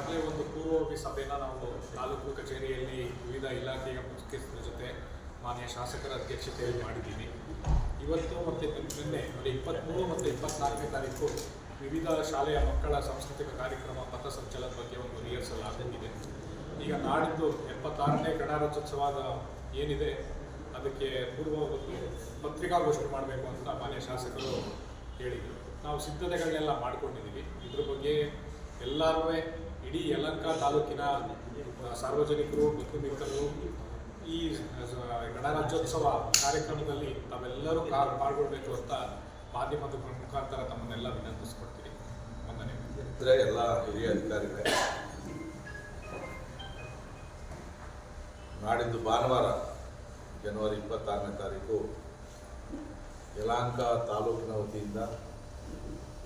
ಈಗಾಗಲೇ ಒಂದು ಪೂರ್ವಭಾವಿ ಸಭೆಯನ್ನು ನಾವು ತಾಲೂಕು ಕಚೇರಿಯಲ್ಲಿ ವಿವಿಧ ಇಲಾಖೆಯ ಮುಖ್ಯಸ್ಥರ ಜೊತೆ ಮಾನ್ಯ ಶಾಸಕರ ಅಧ್ಯಕ್ಷತೆಯಲ್ಲಿ ಮಾಡಿದ್ದೀನಿ. ಇವತ್ತು ಮತ್ತು ನಿನ್ನೆ 23 ಮತ್ತು 24ನೇ ತಾರೀಕು ವಿವಿಧ ಶಾಲೆಯ ಮಕ್ಕಳ ಸಾಂಸ್ಕೃತಿಕ ಕಾರ್ಯಕ್ರಮ ಪಥಸಂಚಲನದ ಬಗ್ಗೆ ಒಂದು ರಿಹರ್ಸಲ್ ಆಗೋಗಿದೆ. ಈಗ ನಾಡಿದ್ದು 76ನೇ ಗಣರಾಜ್ಯೋತ್ಸವದ ಏನಿದೆ ಅದಕ್ಕೆ ಪತ್ರಿಕಾಗೋಷ್ಠಿ ಮಾಡಬೇಕು ಅಂತ ಮಾನ್ಯ ಶಾಸಕರು ಹೇಳಿದರು. ನಾವು ಸಿದ್ಧತೆಗಳನ್ನೆಲ್ಲ ಮಾಡ್ಕೊಂಡಿದ್ದೀವಿ. ಇದ್ರ ಬಗ್ಗೆ ಎಲ್ಲರೂ ಇಡೀ ಯಲಹಂಕ ತಾಲೂಕಿನ ಸಾರ್ವಜನಿಕರು ಮತ್ತು ಮಿತ್ರರು ಈ ಗಣರಾಜ್ಯೋತ್ಸವ ಕಾರ್ಯಕ್ರಮದಲ್ಲಿ ತಾವೆಲ್ಲರೂ ಪಾಲ್ಗೊಳ್ಬೇಕು ಅಂತ ಮಾಧ್ಯಮದ ಮುಖಾಂತರ ತಮ್ಮನ್ನೆಲ್ಲ ವಿನಂತಿಸ್ಕೊಡ್ತೀನಿ. ವಂದನೆ. ಎಲ್ಲ ಹಿರಿಯ ಅಧಿಕಾರಿಗಳೇ, ನಾಡಿದ್ದು ಭಾನುವಾರ ಜನವರಿ 26ನೇ ತಾರೀಕು ಯಲಹಂಕ ತಾಲೂಕಿನ ವತಿಯಿಂದ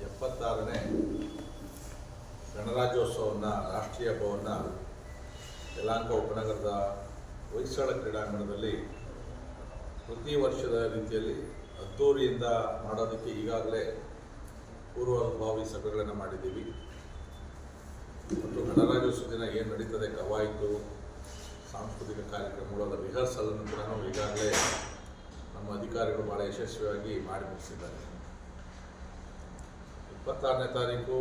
76ನೇ ಗಣರಾಜ್ಯೋತ್ಸವವನ್ನು ರಾಷ್ಟ್ರೀಯ ಹಬ್ಬವನ್ನು ಯಲಹಂಕ ಉಪನಗರದ ಹೊಯ್ಸಳ ಕ್ರೀಡಾಂಗಣದಲ್ಲಿ ಪ್ರತಿ ವರ್ಷದ ರೀತಿಯಲ್ಲಿ ಅದ್ದೂರಿಯಿಂದ ಮಾಡೋದಕ್ಕೆ ಈಗಾಗಲೇ ಪೂರ್ವಭಾವಿ ಸಭೆಗಳನ್ನು ಮಾಡಿದ್ದೀವಿ. ಮತ್ತು ಗಣರಾಜ್ಯೋತ್ಸವ ದಿನ ಏನು ನಡೀತದೆ, ಕವಾಯಿತು, ಸಾಂಸ್ಕೃತಿಕ ಕಾರ್ಯಕ್ರಮಗಳ ರಿಹರ್ಸಲನ್ನು ಕೂಡ ನಾವು ಈಗಾಗಲೇ ನಮ್ಮ ಅಧಿಕಾರಿಗಳು ಭಾಳ ಯಶಸ್ವಿಯಾಗಿ ಮಾಡಿ ಮುಗಿಸಿದ್ದಾರೆ. 26ನೇ ತಾರೀಕು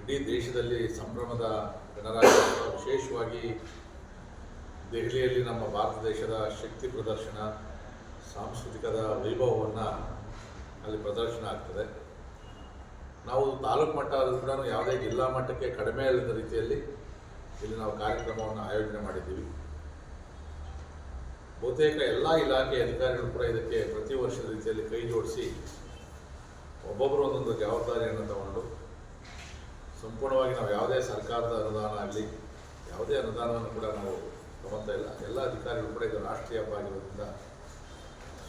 ಇಡೀ ದೇಶದಲ್ಲಿ ಸಂಭ್ರಮದ ಗಣರಾಜ್ಯೋತ್ಸವ, ವಿಶೇಷವಾಗಿ ದೆಹಲಿಯಲ್ಲಿ ನಮ್ಮ ಭಾರತ ದೇಶದ ಶಕ್ತಿ ಪ್ರದರ್ಶನ, ಸಾಂಸ್ಕೃತಿಕದ ವೈಭವವನ್ನು ಅಲ್ಲಿ ಪ್ರದರ್ಶನ ಆಗ್ತದೆ. ನಾವು ತಾಲೂಕು ಮಟ್ಟ ಆದರೂ ಕೂಡ ಯಾವುದೇ ಜಿಲ್ಲಾ ಮಟ್ಟಕ್ಕೆ ಕಡಿಮೆ ಇಲ್ಲದ ರೀತಿಯಲ್ಲಿ ಇಲ್ಲಿ ನಾವು ಕಾರ್ಯಕ್ರಮವನ್ನು ಆಯೋಜನೆ ಮಾಡಿದ್ದೀವಿ. ಬಹುತೇಕ ಎಲ್ಲ ಇಲಾಖೆ ಅಧಿಕಾರಿಗಳು ಕೂಡ ಇದಕ್ಕೆ ಪ್ರತಿ ವರ್ಷದ ರೀತಿಯಲ್ಲಿ ಕೈ ಜೋಡಿಸಿ ಒಬ್ಬೊಬ್ಬರು ಒಂದೊಂದು ಜವಾಬ್ದಾರಿಯನ್ನು ತಗೊಂಡು ಸಂಪೂರ್ಣವಾಗಿ ನಾವು ಯಾವುದೇ ಸರ್ಕಾರದ ಅನುದಾನ ಆಗಲಿ ಯಾವುದೇ ಅನುದಾನವನ್ನು ಕೂಡ ನಾವು ತಗೊಳ್ತಾ ಇಲ್ಲ. ಎಲ್ಲ ಅಧಿಕಾರಿಗಳು ಕೂಡ ಇದು ರಾಷ್ಟ್ರೀಯ ಹಬ್ಬ ಆಗಿರೋದ್ರಿಂದ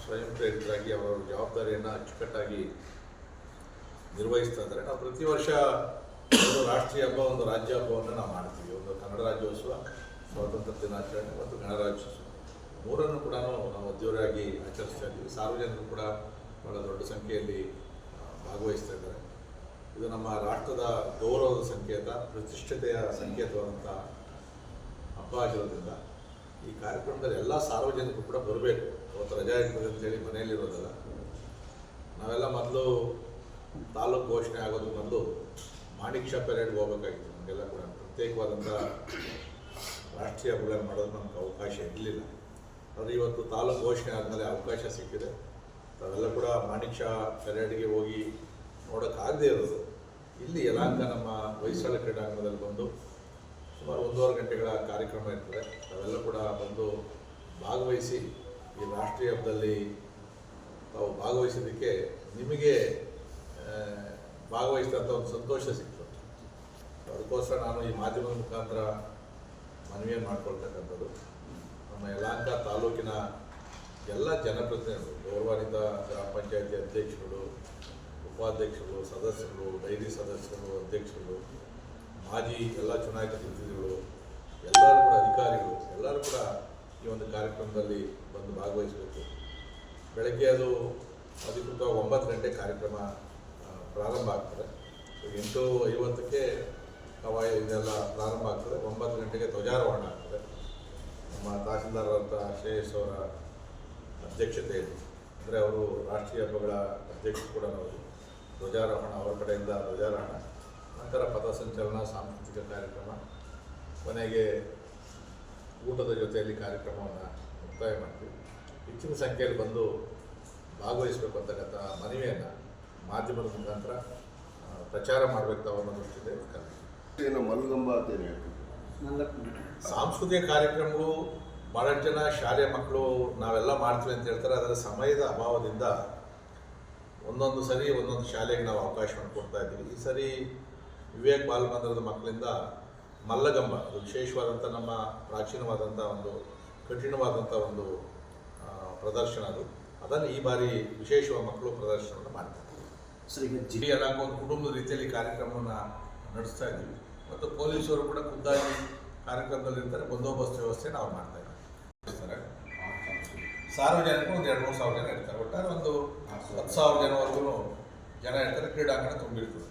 ಸ್ವಯಂ ಪ್ರೇರಿತರಾಗಿ ಅವರ ಜವಾಬ್ದಾರಿಯನ್ನು ಅಚ್ಚುಕಟ್ಟಾಗಿ ನಿರ್ವಹಿಸ್ತಾ ಇದ್ದಾರೆ. ನಾವು ಪ್ರತಿ ವರ್ಷ ಒಂದು ರಾಷ್ಟ್ರೀಯ ಹಬ್ಬ, ಒಂದು ರಾಜ್ಯ ಹಬ್ಬವನ್ನು ನಾವು ಮಾಡ್ತೀವಿ. ಒಂದು ಕನ್ನಡ ರಾಜ್ಯೋತ್ಸವ, ಸ್ವಾತಂತ್ರ್ಯ ದಿನಾಚರಣೆ ಮತ್ತು ಗಣರಾಜ್ಯೋತ್ಸವ ಮೂರನ್ನು ಕೂಡ ನಾವು ಅದ್ದೂರಿಯಾಗಿ ಆಚರಿಸ್ತಾ ಇದ್ದೀವಿ. ಸಾರ್ವಜನಿಕರು ಕೂಡ ಬಹಳ ದೊಡ್ಡ ಸಂಖ್ಯೆಯಲ್ಲಿ ಭಾಗವಹಿಸ್ತಾ ಇದ್ದಾರೆ. ಇದು ನಮ್ಮ ರಾಷ್ಟ್ರದ ಗೌರವದ ಸಂಕೇತ, ಪ್ರತಿಷ್ಠತೆಯ ಸಂಕೇತವಾದಂಥ ಹಬ್ಬ ಆಗಿರೋದ್ರಿಂದ ಈ ಕಾರ್ಯಕ್ರಮದಲ್ಲಿ ಎಲ್ಲ ಸಾರ್ವಜನಿಕರು ಕೂಡ ಬರಬೇಕು. ಅವತ್ತು ರಜಾ ಇರ್ತದೆ ಅಂತೇಳಿ ಮನೆಯಲ್ಲಿರೋದಲ್ಲ. ನಾವೆಲ್ಲ ಮೊದಲು ತಾಲೂಕು ಘೋಷಣೆ ಆಗೋದು ಮೊದಲು ಮಾಣಿಕ್ ಷಾ ಪೆರೇಡ್ಗೆ ಹೋಗಬೇಕಾಗಿತ್ತು. ನಮಗೆಲ್ಲ ಕೂಡ ಪ್ರತ್ಯೇಕವಾದಂಥ ರಾಷ್ಟ್ರೀಯ ಹಬ್ಬಗಳನ್ನು ಮಾಡೋದು ನಮ್ಗೆ ಅವಕಾಶ ಇರಲಿಲ್ಲ. ಆದರೆ ಇವತ್ತು ತಾಲೂಕು ಘೋಷಣೆ ಆದಮೇಲೆ ಅವಕಾಶ ಸಿಕ್ಕಿದೆ. ತಾವೆಲ್ಲ ಕೂಡ ಮಾಣಿಕ್ ಷಾ ಪೆರೇಡ್ಗೆ ಹೋಗಿ ನೋಡೋಕ್ಕಾಗದೇ ಇರೋದು ಇಲ್ಲಿ ಯಲಹಂಕ ನಮ್ಮ ಹೊಯ್ಸಳ ಕ್ರೀಡಾಂಗಣದಲ್ಲಿ ಬಂದು ಸುಮಾರು 1.5 ಗಂಟೆಗಳ ಕಾರ್ಯಕ್ರಮ ಇರ್ತದೆ. ತಾವೆಲ್ಲ ಕೂಡ ಬಂದು ಭಾಗವಹಿಸಿ ಈ ರಾಷ್ಟ್ರೀಯ ಹಬ್ಬದಲ್ಲಿ ತಾವು ಭಾಗವಹಿಸೋದಕ್ಕೆ ನಿಮಗೆ ಭಾಗವಹಿಸಿದಂಥ ಒಂದು ಸಂತೋಷ ಸಿಕ್ತು. ಅದಕ್ಕೋಸ್ಕರ ನಾನು ಈ ಮಾಧ್ಯಮದ ಮುಖಾಂತರ ಮನವಿಯನ್ನು ಮಾಡ್ಕೊಳ್ತಕ್ಕಂಥದ್ದು, ನಮ್ಮ ಯಲಹಂಕ ತಾಲೂಕಿನ ಎಲ್ಲ ಜನಪ್ರತಿನಿಧಿಗಳು, ಗೌರವಾನ್ವಿತ ಗ್ರಾಮ ಪಂಚಾಯತಿ ಅಧ್ಯಕ್ಷರುಗಳು, ಉಪಾಧ್ಯಕ್ಷರು, ಸದಸ್ಯರು, ಡೈರಿ ಸದಸ್ಯರು, ಅಧ್ಯಕ್ಷರು, ಮಾಜಿ ಎಲ್ಲ ಚುನಾಯಿತ ಪ್ರತಿನಿಧಿಗಳು, ಎಲ್ಲರೂ ಕೂಡ ಅಧಿಕಾರಿಗಳು ಎಲ್ಲರೂ ಕೂಡ ಈ ಒಂದು ಕಾರ್ಯಕ್ರಮದಲ್ಲಿ ಬಂದು ಭಾಗವಹಿಸಬೇಕು. ಬೆಳಗ್ಗೆ ಅದು ಅಧಿಕೃತವಾಗಿ 9 ಗಂಟೆ ಕಾರ್ಯಕ್ರಮ ಪ್ರಾರಂಭ ಆಗ್ತದೆ. 8:50ಕ್ಕೆ ಕವಾಯ ಇದೆಲ್ಲ ಪ್ರಾರಂಭ ಆಗ್ತದೆ. 9 ಗಂಟೆಗೆ ಧ್ವಜಾರೋಹಣ ಆಗ್ತದೆ. ನಮ್ಮ ತಹಸೀಲ್ದಾರರಂಥ ಶ್ರೇಯಸ್ ಅವರ ಅಧ್ಯಕ್ಷತೆಯಲ್ಲಿ, ಅಂದರೆ ಅವರು ರಾಷ್ಟ್ರೀಯ ಹಬ್ಬಗಳ ಅಧ್ಯಕ್ಷರು ಕೂಡ ನಾವು ಧ್ವಜಾರೋಹಣ, ಅವರ ಕಡೆಯಿಂದ ಧ್ವಜಾರೋಹಣ, ನಂತರ ಪಥಸಂಚಲನ, ಸಾಂಸ್ಕೃತಿಕ ಕಾರ್ಯಕ್ರಮ, ಕೊನೆಗೆ ಊಟದ ಜೊತೆಯಲ್ಲಿ ಕಾರ್ಯಕ್ರಮವನ್ನು ಮುಕ್ತಾಯ ಮಾಡ್ತೀವಿ. ಹೆಚ್ಚಿನ ಸಂಖ್ಯೆಯಲ್ಲಿ ಬಂದು ಭಾಗವಹಿಸಬೇಕು ಅಂತಕ್ಕಂಥ ಮನವಿಯನ್ನು ಮಾಧ್ಯಮದ ಮುಖಾಂತರ ಪ್ರಚಾರ ಮಾಡಬೇಕು ಅನ್ನೋ ದೃಷ್ಟಿದೆ. ಸಾಂಸ್ಕೃತಿಕ ಕಾರ್ಯಕ್ರಮಗಳು ಭಾಳಷ್ಟು ಜನ ಶಾಲೆಯ ಮಕ್ಕಳು ನಾವೆಲ್ಲ ಮಾಡ್ತೀವಿ ಅಂತ ಹೇಳ್ತಾರೆ. ಅದರ ಸಮಯದ ಅಭಾವದಿಂದ ಒಂದೊಂದು ಸರಿ ಒಂದೊಂದು ಶಾಲೆಗೆ ನಾವು ಅವಕಾಶವನ್ನು ಕೊಡ್ತಾ ಇದ್ದೀವಿ. ಈ ಸರಿ ವಿವೇಕ್ ಬಾಲಮಂದಿರದ ಮಕ್ಕಳಿಂದ ಮಲ್ಲಗಂಬ, ಅದು ವಿಶೇಷವಾದಂಥ ನಮ್ಮ ಪ್ರಾಚೀನವಾದಂಥ ಒಂದು ಕಠಿಣವಾದಂಥ ಒಂದು ಪ್ರದರ್ಶನ ಅದನ್ನು ಈ ಬಾರಿ ವಿಶೇಷವಾದ ಮಕ್ಕಳು ಪ್ರದರ್ಶನವನ್ನು ಮಾಡ್ತಾರೆ. ಜಿಡಿ ಯಲಹಂಕ ಒಂದು ಕುಟುಂಬದ ರೀತಿಯಲ್ಲಿ ಕಾರ್ಯಕ್ರಮವನ್ನು ನಡೆಸ್ತಾ ಇದ್ದೀವಿ. ಮತ್ತು ಪೊಲೀಸರು ಕೂಡ ಖುದ್ದಾಗಿ ಕಾರ್ಯಕ್ರಮದಲ್ಲಿರ್ತಾರೆ. ಬಂದೋಬಸ್ತ್ ವ್ಯವಸ್ಥೆ ನಾವು ಮಾಡ್ತಾ ಇದ್ದೀವಿ. ಸಾರ್ವಜನಿಕರು ಒಂದು 2-3 ಸಾವಿರ ಜನ ಇರ್ತಾರೆ. ಒಟ್ಟಾರೆ ಒಂದು 10,000 ಜನವರೆಗೂ ಜನ ಇರ್ತಾರೆ. ಕ್ರೀಡಾಂಗಣ ತುಂಬಿರ್ತದೆ.